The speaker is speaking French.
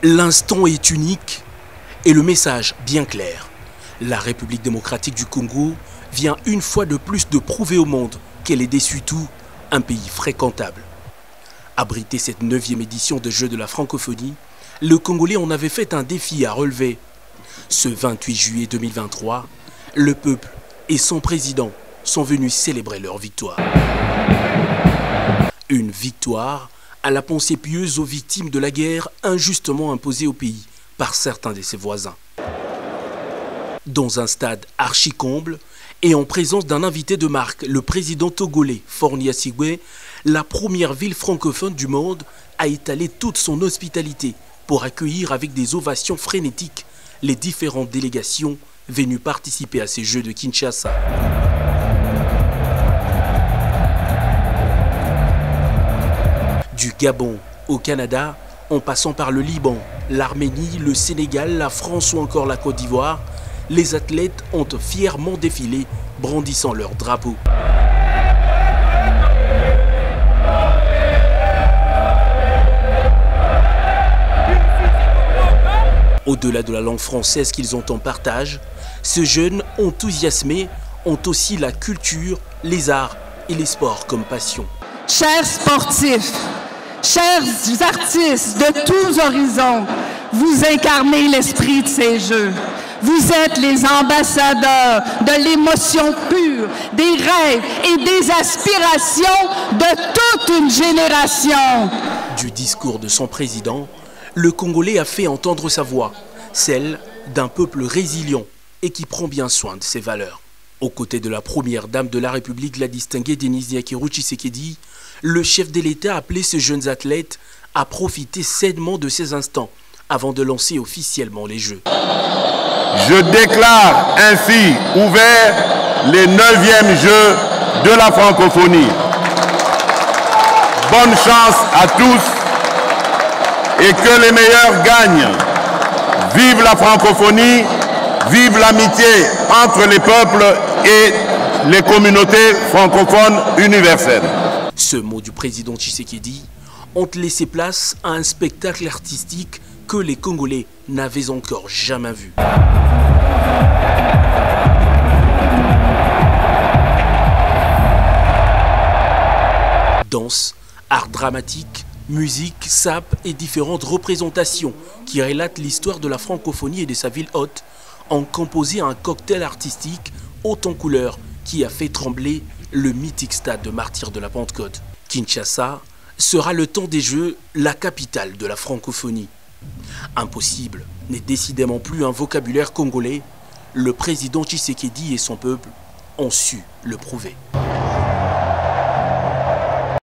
L'instant est unique et le message bien clair. La République démocratique du Congo vient une fois de plus de prouver au monde qu'elle est dessus tout un pays fréquentable. Abriter cette 9e édition des Jeux de la francophonie, le Congolais en avait fait un défi à relever. Ce 28 juillet 2023, le peuple et son président sont venus célébrer leur victoire. Une victoire à la pensée pieuse aux victimes de la guerre injustement imposée au pays par certains de ses voisins. Dans un stade archi-comble et en présence d'un invité de marque, le président togolais Faure Gnassingbe, la première ville francophone du monde, a étalé toute son hospitalité pour accueillir avec des ovations frénétiques les différentes délégations venues participer à ces Jeux de Kinshasa. Du Gabon au Canada, en passant par le Liban, l'Arménie, le Sénégal, la France ou encore la Côte d'Ivoire, les athlètes ont fièrement défilé, brandissant leur drapeau. Au-delà de la langue française qu'ils ont en partage, ces jeunes enthousiasmés ont aussi la culture, les arts et les sports comme passion. Chers sportifs, chers artistes de tous horizons, vous incarnez l'esprit de ces Jeux. Vous êtes les ambassadeurs de l'émotion pure, des rêves et des aspirations de toute une génération. Du discours de son président, le Congolais a fait entendre sa voix, celle d'un peuple résilient et qui prend bien soin de ses valeurs. Aux côtés de la première dame de la République, la distinguée Denis Diakerou Tshisekedi, le chef de l'État a appelé ces jeunes athlètes à profiter sainement de ces instants avant de lancer officiellement les Jeux. Je déclare ainsi ouverts les 9e Jeux de la francophonie. Bonne chance à tous et que les meilleurs gagnent. Vive la francophonie, vive l'amitié entre les peuples et les communautés francophones universelles. Ce mot du président Tshisekedi ont laissé place à un spectacle artistique que les Congolais n'avaient encore jamais vu. Danse, art dramatique, musique, sap et différentes représentations qui relatent l'histoire de la francophonie et de sa ville hôte ont composé un cocktail artistique haut en couleurs qui a fait trembler le mythique stade de Martyrs de la Pentecôte. Kinshasa sera le temps des Jeux la capitale de la francophonie. Impossible n'est décidément plus un vocabulaire congolais. Le président Tshisekedi et son peuple ont su le prouver.